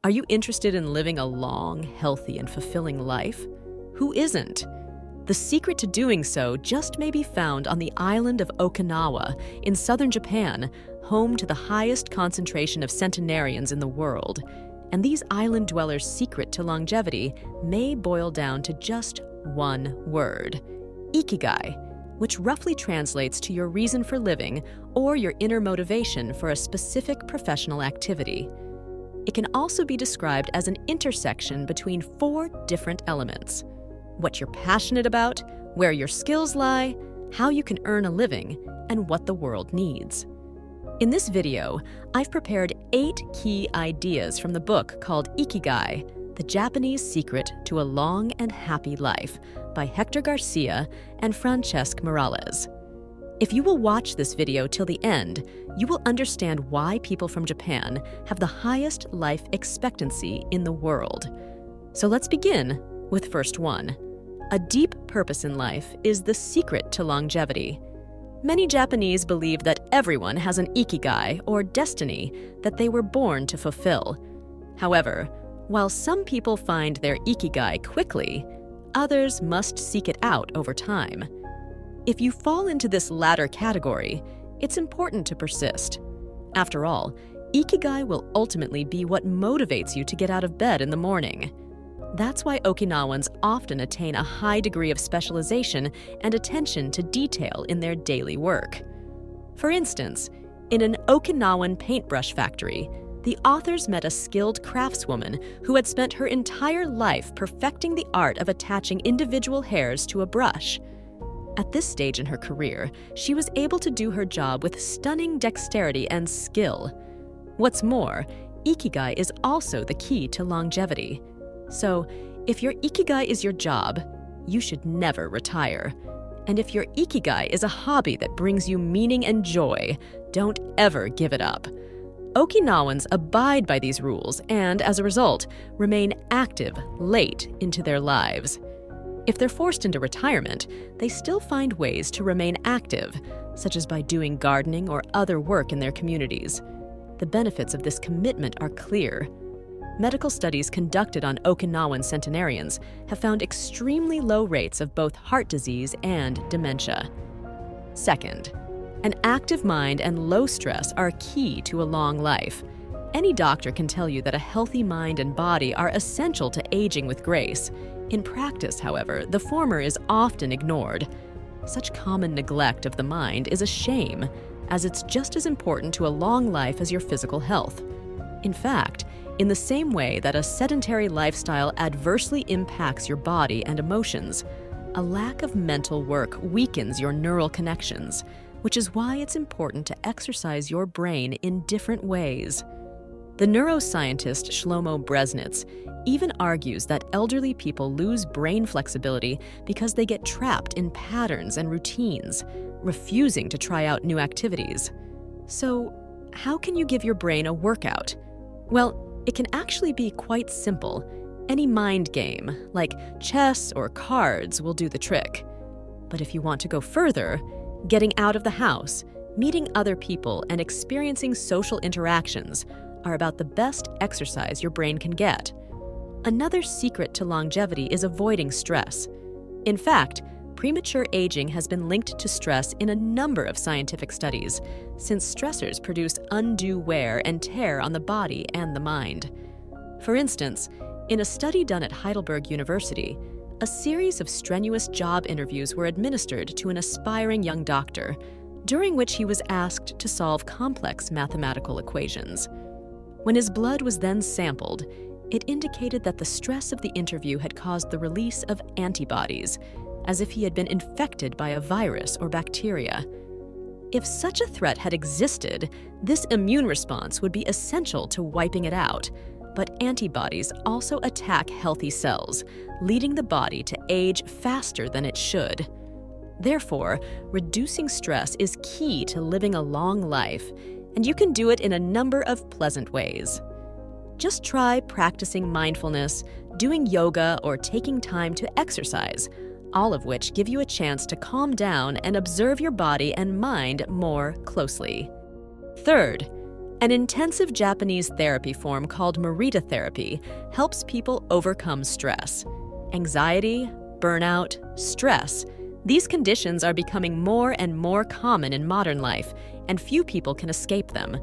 Are you interested in living a long, healthy, and fulfilling life? Who isn't? The secret to doing so just may be found on the island of Okinawa in southern Japan, home to the highest concentration of centenarians in the world. And these island dwellers' secret to longevity may boil down to just one word: IKIGAI, which roughly translates to your reason for living or your inner motivation for a specific professional activity. It can also be described as an intersection between 4 different elements: what you're passionate about, where your skills lie, how you can earn a living, and what the world needs. In this video, I've prepared 8 key ideas from the book called IKIGAI, The Japanese Secret to a Long and Happy Life by Hector Garcia and Francesc Morales. If you will watch this video till the end, you will understand why people from Japan have the highest life expectancy in the world. So let's begin with first one. A deep purpose in life is the secret to longevity. Many Japanese believe that everyone has an ikigai, or destiny, that they were born to fulfill. However, while some people find their ikigai quickly, others must seek it out over time. If you fall into this latter category, it's important to persist. After all, ikigai will ultimately be what motivates you to get out of bed in the morning. That's why Okinawans often attain a high degree of specialization and attention to detail in their daily work. For instance, in an Okinawan paintbrush factory, the authors met a skilled craftswoman who had spent her entire life perfecting the art of attaching individual hairs to a brush. At this stage in her career, she was able to do her job with stunning dexterity and skill. What's more, ikigai is also the key to longevity. So, if your ikigai is your job, you should never retire. And if your ikigai is a hobby that brings you meaning and joy, don't ever give it up. Okinawans abide by these rules and, as a result, remain active late into their lives. If they're forced into retirement, they still find ways to remain active, such as by doing gardening or other work in their communities. The benefits of this commitment are clear. Medical studies conducted on Okinawan centenarians have found extremely low rates of both heart disease and dementia. Second, an active mind and low stress are key to a long life. Any doctor can tell you that a healthy mind and body are essential to aging with grace. In practice, however, the former is often ignored. Such common neglect of the mind is a shame, as it's just as important to a long life as your physical health. In fact, in the same way that a sedentary lifestyle adversely impacts your body and emotions, a lack of mental work weakens your neural connections, which is why it's important to exercise your brain in different ways. The neuroscientist Shlomo Bresnitz even argues that elderly people lose brain flexibility because they get trapped in patterns and routines, refusing to try out new activities. So, how can you give your brain a workout? Well, it can actually be quite simple. Any mind game, like chess or cards, will do the trick. But if you want to go further, getting out of the house, meeting other people, and experiencing social interactions are about the best exercise your brain can get. Another secret to longevity is avoiding stress. In fact, premature aging has been linked to stress in a number of scientific studies, since stressors produce undue wear and tear on the body and the mind. For instance, in a study done at Heidelberg University, a series of strenuous job interviews were administered to an aspiring young doctor, during which he was asked to solve complex mathematical equations. When his blood was then sampled, it indicated that the stress of the interview had caused the release of antibodies, as if he had been infected by a virus or bacteria. If such a threat had existed, this immune response would be essential to wiping it out. But antibodies also attack healthy cells, leading the body to age faster than it should. Therefore, reducing stress is key to living a long life, and you can do it in a number of pleasant ways. Just try practicing mindfulness, doing yoga, or taking time to exercise, all of which give you a chance to calm down and observe your body and mind more closely. Third, An intensive Japanese therapy form called Morita therapy helps people overcome stress. Anxiety, burnout, stress. These conditions are becoming more and more common in modern life, and few people can escape them.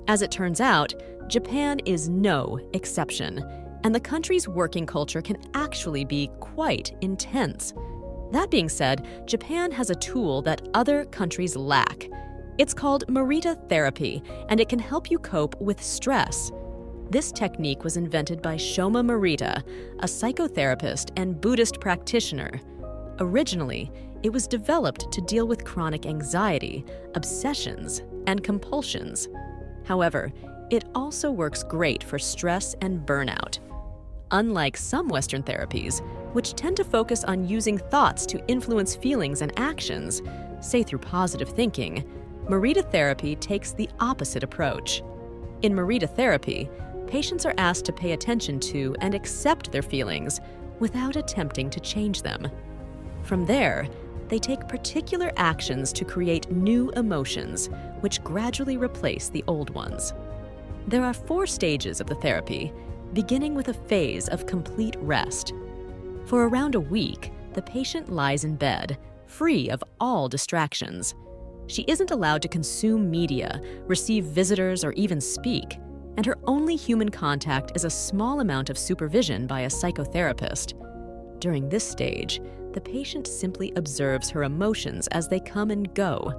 As it turns out, Japan is no exception, and the country's working culture can actually be quite intense. That being said, Japan has a tool that other countries lack. It's called Morita therapy, and it can help you cope with stress. This technique was invented by Shoma Morita, a psychotherapist and Buddhist practitioner. Originally, it was developed to deal with chronic anxiety, obsessions, and compulsions. However, it also works great for stress and burnout. Unlike some Western therapies, which tend to focus on using thoughts to influence feelings and actions, say through positive thinking, Morita therapy takes the opposite approach. In Morita therapy, patients are asked to pay attention to and accept their feelings without attempting to change them. From there, they take particular actions to create new emotions, which gradually replace the old ones. There are 4 stages of the therapy, beginning with a phase of complete rest. For around a week, the patient lies in bed, free of all distractions. She isn't allowed to consume media, receive visitors, or even speak, and her only human contact is a small amount of supervision by a psychotherapist. During this stage, the patient simply observes her emotions as they come and go.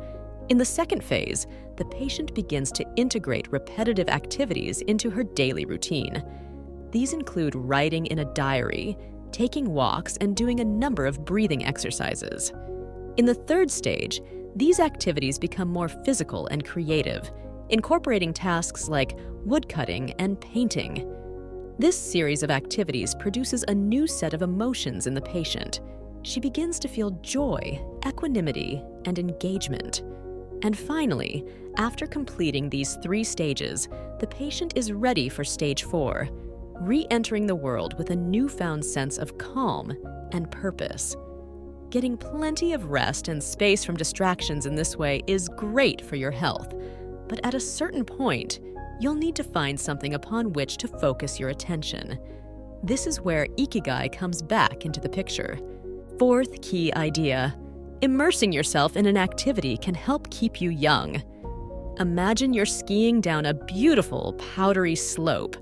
In the second phase, the patient begins to integrate repetitive activities into her daily routine. These include writing in a diary, taking walks, and doing a number of breathing exercises. In the third stage, these activities become more physical and creative, incorporating tasks like woodcutting and painting. This series of activities produces a new set of emotions in the patient. She begins to feel joy, equanimity, and engagement. And finally, after completing these 3 stages, the patient is ready for stage 4, re-entering the world with a newfound sense of calm and purpose. Getting plenty of rest and space from distractions in this way is great for your health, but at a certain point, you'll need to find something upon which to focus your attention. This is where IKIGAI comes back into the picture. 4th key idea: immersing yourself in an activity can help keep you young. Imagine you're skiing down a beautiful, powdery slope.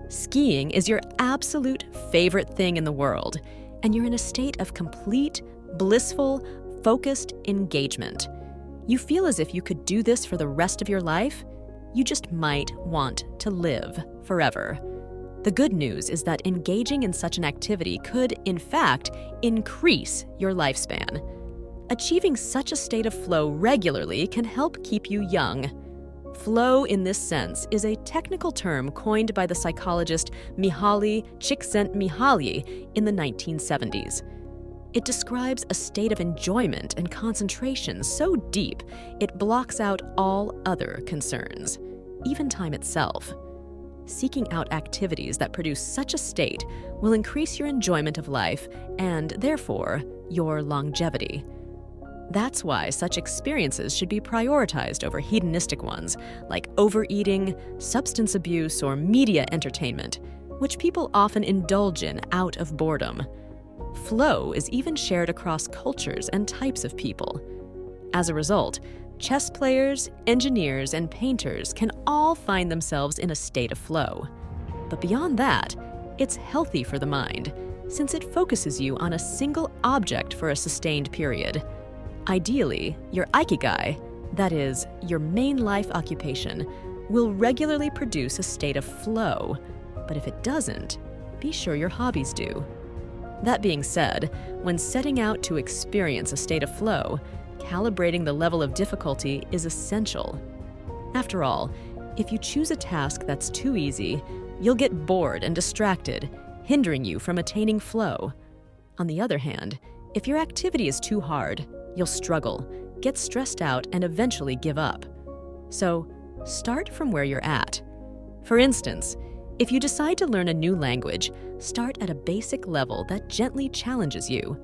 Skiing is your absolute favorite thing in the world, and you're in a state of complete, blissful, focused engagement. You feel as if you could do this for the rest of your life. You just might want to live forever. The good news is that engaging in such an activity could, in fact, increase your lifespan. Achieving such a state of flow regularly can help keep you young. Flow, in this sense, is a technical term coined by the psychologist Mihaly Csikszentmihalyi in the 1970s. It describes a state of enjoyment and concentration so deep it blocks out all other concerns, even time itself. Seeking out activities that produce such a state will increase your enjoyment of life and, therefore, your longevity. That's why such experiences should be prioritized over hedonistic ones like overeating, substance abuse, or media entertainment, which people often indulge in out of boredom. Flow is even shared across cultures and types of people. As a result, chess players, engineers, and painters can all find themselves in a state of flow. But beyond that, it's healthy for the mind, since it focuses you on a single object for a sustained period. Ideally, your IKIGAI, that is, your main life occupation, will regularly produce a state of flow. But if it doesn't, be sure your hobbies do. That being said, when setting out to experience a state of flow, calibrating the level of difficulty is essential. After all, if you choose a task that's too easy, you'll get bored and distracted, hindering you from attaining flow. On the other hand, if your activity is too hard, you'll struggle, get stressed out, and eventually give up. So, start from where you're at. For instance, if you decide to learn a new language, start at a basic level that gently challenges you.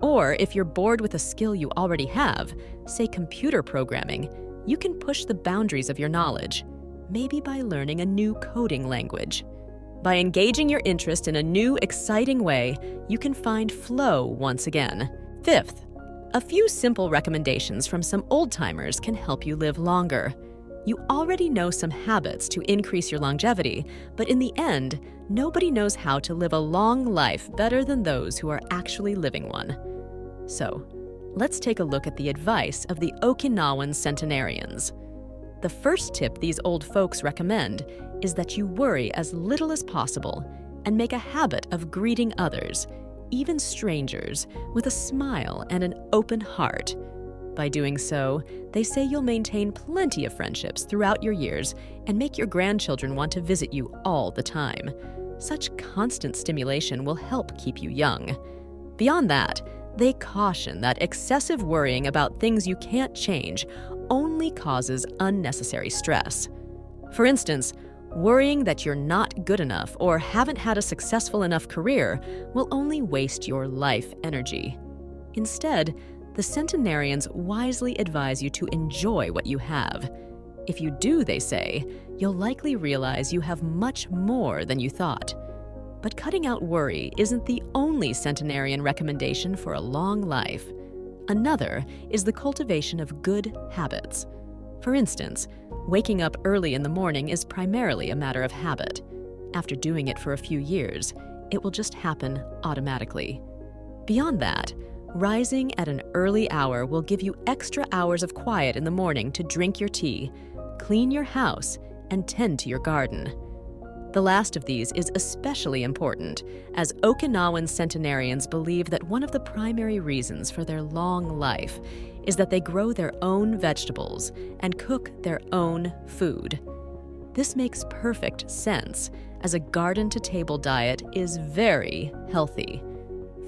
Or if you're bored with a skill you already have, say computer programming, you can push the boundaries of your knowledge. maybe by learning a new coding language. By engaging your interest in a new, exciting way, you can find flow once again. Fifth, a few simple recommendations from some old-timers can help you live longer. You already know some habits to increase your longevity, but in the end, nobody knows how to live a long life better than those who are actually living one. So, let's take a look at the advice of the Okinawan centenarians. The first tip these old folks recommend is that you worry as little as possible and make a habit of greeting others, even strangers, with a smile and an open heart. By doing so, they say you'll maintain plenty of friendships throughout your years and make your grandchildren want to visit you all the time. Such constant stimulation will help keep you young. Beyond that, they caution that excessive worrying about things you can't change only causes unnecessary stress. For instance, worrying that you're not good enough or haven't had a successful enough career will only waste your life energy. Instead, the centenarians wisely advise you to enjoy what you have. If you do, they say, you'll likely realize you have much more than you thought. But cutting out worry isn't the only centenarian recommendation for a long life. Another is the cultivation of good habits. For instance, waking up early in the morning is primarily a matter of habit. After doing it for a few years, it will just happen automatically. Beyond that, rising at an early hour will give you extra hours of quiet in the morning to drink your tea, clean your house, and tend to your garden. The last of these is especially important, as Okinawan centenarians believe that one of the primary reasons for their long life is that they grow their own vegetables and cook their own food. This makes perfect sense, as a garden-to-table diet is very healthy.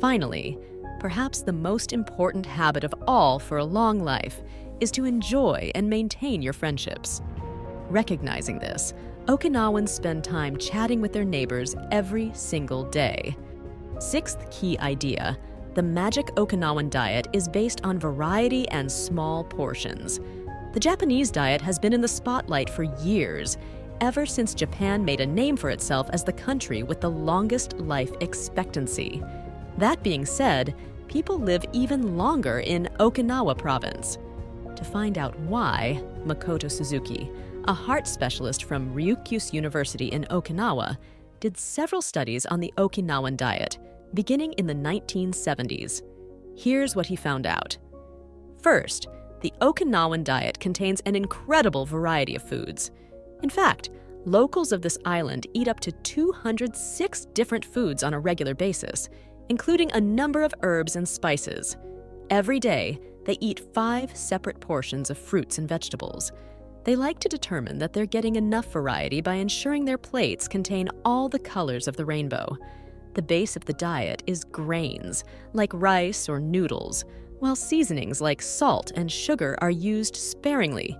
Finally, perhaps the most important habit of all for a long life is to enjoy and maintain your friendships. Recognizing this, Okinawans spend time chatting with their neighbors every single day. Sixth key idea, the magic Okinawan diet is based on variety and small portions. The Japanese diet has been in the spotlight for years, ever since Japan made a name for itself as the country with the longest life expectancy. That being said, people live even longer in Okinawa province. To find out why, Makoto Suzuki, a heart specialist from Ryukyus University in Okinawa, did several studies on the Okinawan diet, beginning in the 1970s. Here's what he found out. First, the Okinawan diet contains an incredible variety of foods. In fact, locals of this island eat up to 206 different foods on a regular basis, including a number of herbs and spices. Every day, they eat 5 separate portions of fruits and vegetables. They like to determine that they're getting enough variety by ensuring their plates contain all the colors of the rainbow. The base of the diet is grains, like rice or noodles, while seasonings like salt and sugar are used sparingly.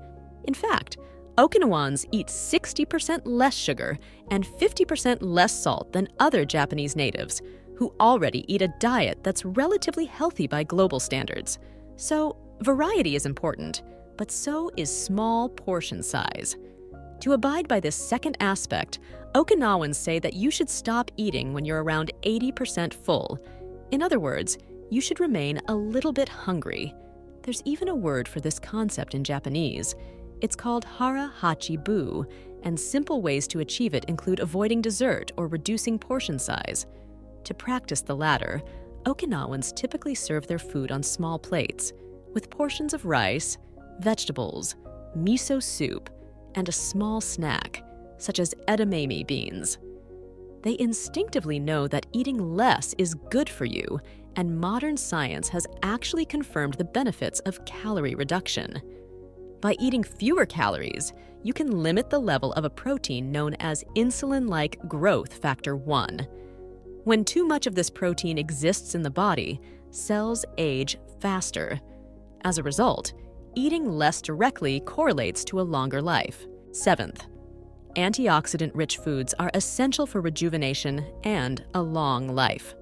In fact, Okinawans eat 60% less sugar and 50% less salt than other Japanese natives, who already eat a diet that's relatively healthy by global standards. So, variety is important, but so is small portion size. To abide by this second aspect, Okinawans say that you should stop eating when you're around 80% full. In other words, you should remain a little bit hungry. There's even a word for this concept in Japanese. It's called hara hachi bu, and simple ways to achieve it include avoiding dessert or reducing portion size. To practice the latter, Okinawans typically serve their food on small plates, with portions of rice, vegetables, miso soup, and a small snack, such as edamame beans. They instinctively know that eating less is good for you, and modern science has actually confirmed the benefits of calorie reduction. By eating fewer calories, you can limit the level of a protein known as insulin-like growth factor 1. When too much of this protein exists in the body, cells age faster. As a result, eating less directly correlates to a longer life. Seventh, antioxidant-rich foods are essential for rejuvenation and a long life.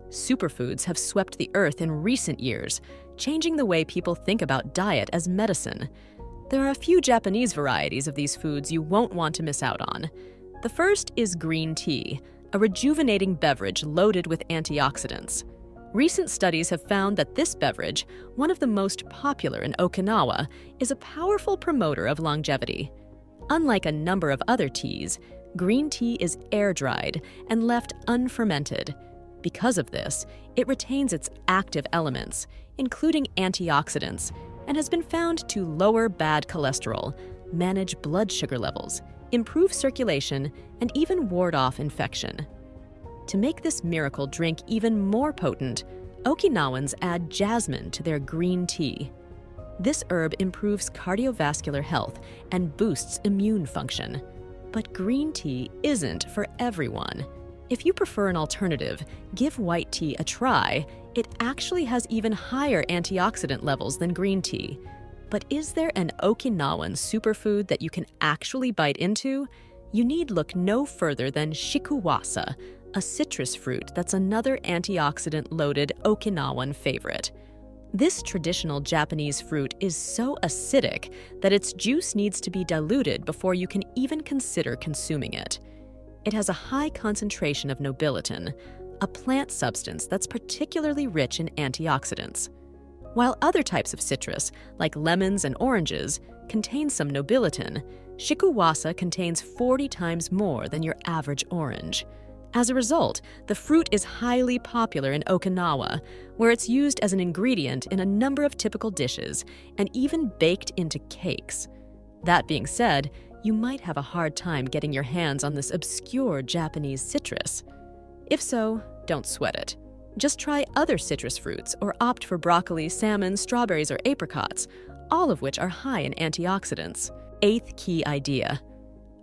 Superfoods have swept the earth in recent years, changing the way people think about diet as medicine. There are a few Japanese varieties of these foods you won't want to miss out on. The first is green tea, a rejuvenating beverage loaded with antioxidants. Recent studies have found that this beverage, one of the most popular in Okinawa, is a powerful promoter of longevity. Unlike a number of other teas, green tea is air-dried and left unfermented. Because of this, it retains its active elements, including antioxidants, and has been found to lower bad cholesterol, manage blood sugar levels, improve circulation, and even ward off infection. To make this miracle drink even more potent, Okinawans add jasmine to their green tea. This herb improves cardiovascular health and boosts immune function. But green tea isn't for everyone. If you prefer an alternative, give white tea a try. It actually has even higher antioxidant levels than green tea. But is there an Okinawan superfood that you can actually bite into? You need look no further than shikuwasa, a citrus fruit that's another antioxidant-loaded Okinawan favorite. This traditional Japanese fruit is so acidic that its juice needs to be diluted before you can even consider consuming it. It has a high concentration of nobiletin, a plant substance that's particularly rich in antioxidants. While other types of citrus, like lemons and oranges, contain some nobiletin, shikuwasa contains 40 times more than your average orange. As a result, the fruit is highly popular in Okinawa, where it's used as an ingredient in a number of typical dishes and even baked into cakes. That being said, you might have a hard time getting your hands on this obscure Japanese citrus. If so, don't sweat it. Just try other citrus fruits or opt for broccoli, salmon, strawberries, or apricots, all of which are high in antioxidants. Eighth key idea.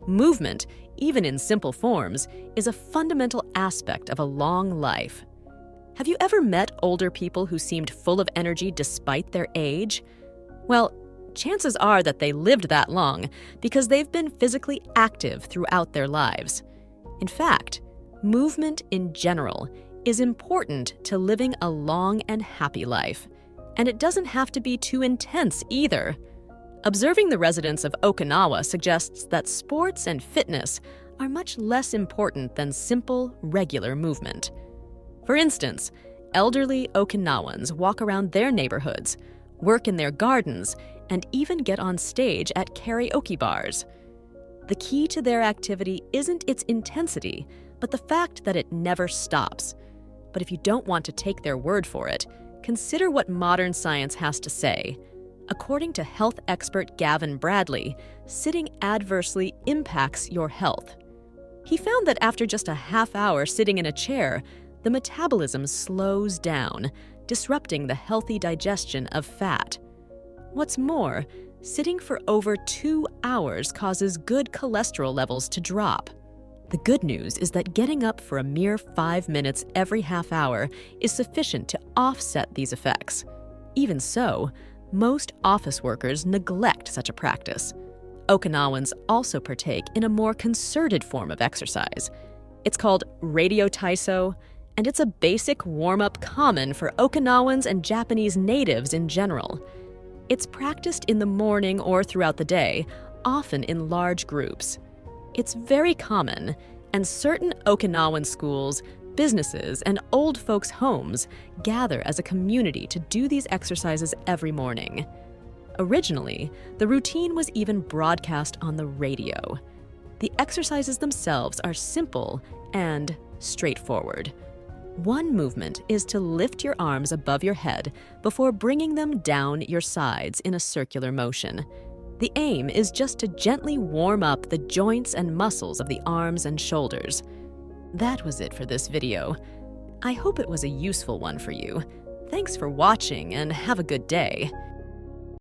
Movement, even in simple forms, is a fundamental aspect of a long life. Have you ever met older people who seemed full of energy despite their age? Well, chances are that they lived that long because they've been physically active throughout their lives. In fact, movement in general is important to living a long and happy life, and it doesn't have to be too intense either. Observing the residents of Okinawa suggests that sports and fitness are much less important than simple, regular movement. For instance, elderly Okinawans walk around their neighborhoods, work in their gardens, and even get on stage at karaoke bars. The key to their activity isn't its intensity, but the fact that it never stops. But if you don't want to take their word for it, consider what modern science has to say. According to health expert Gavin Bradley, sitting adversely impacts your health. He found that after just a half hour sitting in a chair, the metabolism slows down, disrupting the healthy digestion of fat. What's more, sitting for over 2 hours causes good cholesterol levels to drop. The good news is that getting up for a mere 5 minutes every half hour is sufficient to offset these effects. Even so, most office workers neglect such a practice. Okinawans also partake in a more concerted form of exercise. It's called radio taiso, and it's a basic warm-up common for Okinawans and Japanese natives in general. It's practiced in the morning or throughout the day, often in large groups. It's very common, and certain Okinawan schools, businesses, and old folks' homes gather as a community to do these exercises every morning. Originally, the routine was even broadcast on the radio. The exercises themselves are simple and straightforward. One movement is to lift your arms above your head before bringing them down your sides in a circular motion. The aim is just to gently warm up the joints and muscles of the arms and shoulders. That was it for this video. I hope it was a useful one for you. Thanks for watching and have a good day.